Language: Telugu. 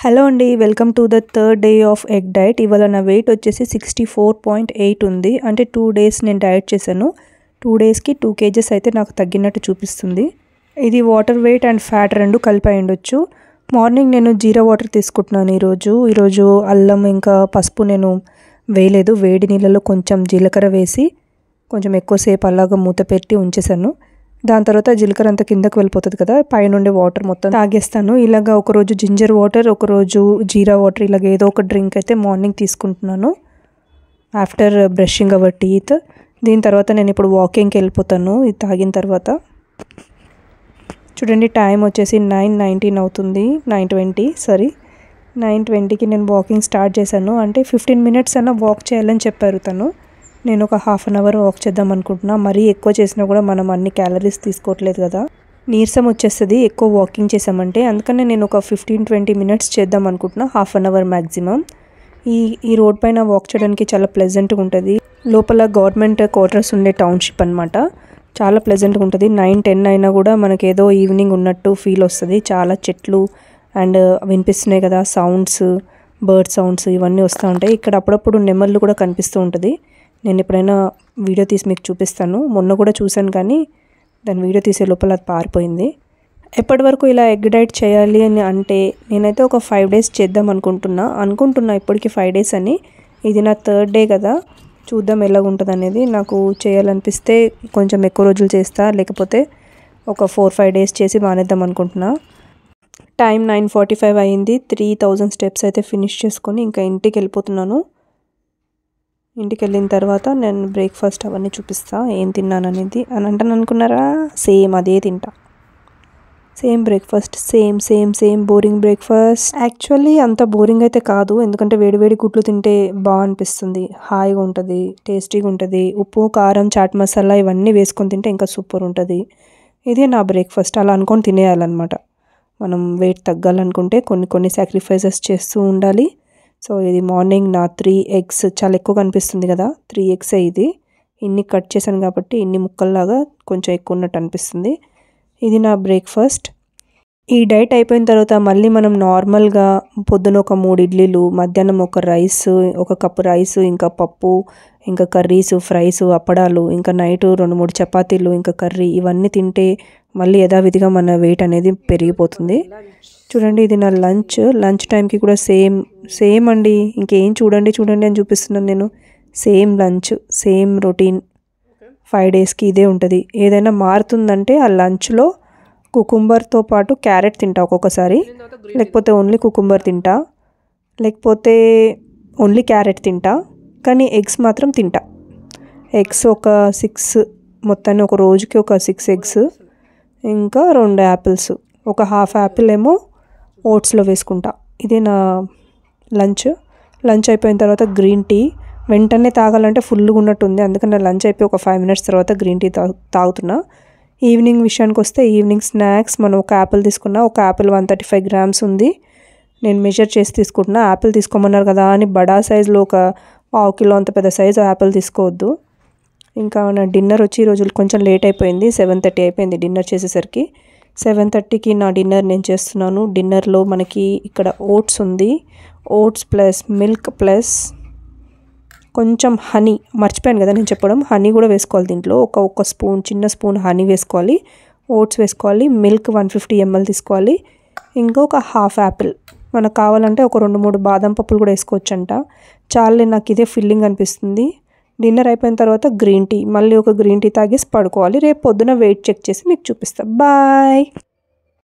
హలో అండి, welcome to the third day of egg diet. ఇవాళ నా వెయిట్ వచ్చేసి 64.8 ఉంది. అంటే 2 డేస్ నేను డైట్ చేశాను. 2 డేస్కి 2 kgs అయితే నాకు తగ్గినట్టు చూపిస్తుంది. ఇది వాటర్ వెయిట్ అండ్ ఫ్యాట్ రెండు కలిపి ఉండొచ్చు. మార్నింగ్ నేను జీరా వాటర్ తీసుకుంటున్నాను. ఈరోజు అల్లం ఇంకా పసుపు నేను వేయలేదు. వేడి నీళ్ళలో కొంచెం జీలకర్ర వేసి కొంచెం ఎక్కువసేపు అలాగా మూత పెట్టి ఉంచేసాను. దాని తర్వాత జీలకర్ర అంతా కిందకు వెళ్ళిపోతుంది కదా, పైనుండి వాటర్ మొత్తం తాగేస్తాను. ఇలాగ ఒకరోజు జింజర్ వాటర్, ఒకరోజు జీరా వాటర్, ఇలాగ ఏదో ఒక డ్రింక్ అయితే మార్నింగ్ తీసుకుంటున్నాను ఆఫ్టర్ బ్రషింగ్ అవర్ టీత్. దీని తర్వాత నేను ఇప్పుడు వాకింగ్కి వెళ్ళిపోతాను ఇది తాగిన తర్వాత. చూడండి, టైం వచ్చేసి 9:19 అవుతుంది. 9:20కి నేను వాకింగ్ స్టార్ట్ చేశాను. అంటే 15 minutes అన్నా వాక్ చేయాలని చెప్పారు తను. నేను ఒక 1/2 hour వాక్ చేద్దాం అనుకుంటున్నా. మరీ ఎక్కువ చేసినా కూడా మనం అన్ని క్యాలరీస్ తీసుకోవట్లేదు కదా, నీరసం వచ్చేస్తుంది ఎక్కువ వాకింగ్ చేసామంటే. అందుకనే నేను ఒక 15-20 minutes చేద్దాం అనుకుంటున్నా, 1/2 hour మ్యాక్సిమం. ఈ రోడ్ పైన వాక్ చేయడానికి చాలా ప్లెజెంట్గా ఉంటుంది. లోపల గవర్నమెంట్ క్వార్టర్స్ ఉండే టౌన్షిప్ అనమాట. చాలా ప్లెజెంట్గా ఉంటుంది. 9-10 అయినా కూడా మనకి ఏదో ఈవినింగ్ ఉన్నట్టు ఫీల్ వస్తుంది. చాలా చెట్లు అండ్ వినిపిస్తున్నాయి కదా సౌండ్స్, బర్డ్ సౌండ్స్ ఇవన్నీ వస్తూ ఉంటాయి. ఇక్కడ అప్పుడప్పుడు నెమళ్ళు కూడా కనిపిస్తూ ఉంటుంది. నేను ఎప్పుడైనా వీడియో తీసి మీకు చూపిస్తాను. మొన్న కూడా చూశాను కానీ దాని వీడియో తీసే లోపల అది పారిపోయింది. ఎప్పటి వరకు ఇలా ఎగ్ డైట్ చేయాలి అని అంటే నేనైతే ఒక 5 days చేద్దాం అనుకుంటున్నా ఇప్పటికి 5 days అని. ఇది నా 3rd day కదా, చూద్దాం ఎలాగుంటుంది అనేది. నాకు చేయాలనిపిస్తే కొంచెం ఎక్కువ రోజులు చేస్తా, లేకపోతే ఒక 4-5 days చేసి మానేద్దాం అనుకుంటున్నా. టైం 9:45 అయింది. 3000 steps అయితే ఫినిష్ చేసుకొని ఇంకా ఇంటికి వెళ్ళిపోతున్నాను. ఇంటికి వెళ్ళిన తర్వాత నేను బ్రేక్ఫాస్ట్ అవన్నీ చూపిస్తా ఏం తిన్నాను అనేది. అని అంటాను అనుకున్నారా, సేమ్ అదే తింటా. Same breakfast, same boring breakfast. Actually అంత బోరింగ్ అయితే కాదు, ఎందుకంటే వేడివేడి గుడ్లు తింటే బాగా అనిపిస్తుంది, హాయిగా ఉంటుంది, టేస్టీగా ఉంటుంది. ఉప్పు, కారం, చాట్ మసాలా ఇవన్నీ వేసుకొని తింటే ఇంకా సూపర్ ఉంటుంది. ఇదే నా బ్రేక్ఫాస్ట్. అలా అనుకొని తినేయాలన్నమాట. మనం వెయిట్ తగ్గాలనుకుంటే కొన్ని సాక్రిఫైసెస్ చేస్తూ ఉండాలి. సో ఇది మార్నింగ్ నా 3 eggs, చాలా ఎక్కువ కనిపిస్తుంది కదా, 3 eggs ఇది. ఇన్ని కట్ చేశాను కాబట్టి ఇన్ని ముక్కల్లాగా కొంచెం ఎక్కువ ఉన్నట్టు అనిపిస్తుంది. ఇది నా బ్రేక్ఫాస్ట్. ఈ డైట్ అయిపోయిన తర్వాత మళ్ళీ మనం నార్మల్గా పొద్దున ఒక 3 ఇడ్లీలు, మధ్యాహ్నం ఒక రైస్, 1 cup రైస్, ఇంకా పప్పు, ఇంకా కర్రీస్, ఫ్రైస్, అప్పడాలు, ఇంకా నైట్ 2-3 చపాతీలు, ఇంకా కర్రీ, ఇవన్నీ తింటే మళ్ళీ యథావిధిగా మన వెయిట్ అనేది పెరిగిపోతుంది. చూడండి, ఇది నా లంచ్ టైంకి కూడా సేమ్ అండి. ఇంకేం చూడండి అని చూపిస్తున్నాను నేను. సేమ్ లంచ్, సేమ్ రొటీన్ 5 daysకి ఇదే ఉంటుంది. ఏదైనా మారుతుందంటే ఆ లంచ్లో కుకుంబర్తో పాటు క్యారెట్ తింటా ఒక్కొక్కసారి, లేకపోతే ఓన్లీ కుకుంబర్ తింటా, లేకపోతే ఓన్లీ క్యారెట్ తింటా. కానీ ఎగ్స్ మాత్రం తింటా. ఎగ్స్ ఒక 6, మొత్తాన్ని ఒక రోజుకి ఒక 6 eggs, ఇంకా 2 apples, ఒక హాఫ్ యాపిల్ ఏమో ఓట్స్లో వేసుకుంటా. ఇదే నా లంచ్ అయిపోయిన తర్వాత గ్రీన్ టీ వెంటనే తాగాలంటే ఫుల్గా ఉన్నట్టుంది. అందుకని నా లంచ్ అయిపోయి ఒక 5 minutes తర్వాత గ్రీన్ టీ తాగుతున్నా. ఈవినింగ్ విషయానికి వస్తే ఈవినింగ్ స్నాక్స్ మనం ఒక యాపిల్ తీసుకున్నా. ఒక యాపిల్ 135 grams ఉంది. నేను మెజర్ చేసి తీసుకుంటున్నా. యాపిల్ తీసుకోమన్నారు కదా అని బడా సైజులో ఒక 1/2 kilo అంత పెద్ద సైజు యాపిల్ తీసుకోవద్దు. ఇంకా నా డిన్నర్ వచ్చి ఈరోజు కొంచెం లేట్ అయిపోయింది. 7:30 అయిపోయింది డిన్నర్ చేసేసరికి. 7:30కి నా డిన్నర్ నేను చేస్తున్నాను. డిన్నర్లో మనకి ఇక్కడ ఓట్స్ ఉంది. ఓట్స్ ప్లస్ మిల్క్ ప్లస్ కొంచెం హనీ, మర్చిపోయాను కదా నేను చెప్పడం, హనీ కూడా వేసుకోవాలి దీంట్లో. ఒక స్పూన్, చిన్న స్పూన్ హనీ వేసుకోవాలి. ఓట్స్ వేసుకోవాలి. మిల్క్ 150 ml తీసుకోవాలి. ఇంకొక హాఫ్ యాపిల్, మనకు కావాలంటే ఒక 2-3 బాదం పప్పులు కూడా వేసుకోవచ్చంట. చాలే, నాకు ఇదే ఫిల్లింగ్ అనిపిస్తుంది. డిన్నర్ అయిపోయిన తర్వాత గ్రీన్ టీ, మళ్ళీ ఒక గ్రీన్ టీ తాగేసి పడుకోవాలి. రేపు పొద్దున వెయిట్ చెక్ చేసి మీకు చూపిస్తా. బాయ్.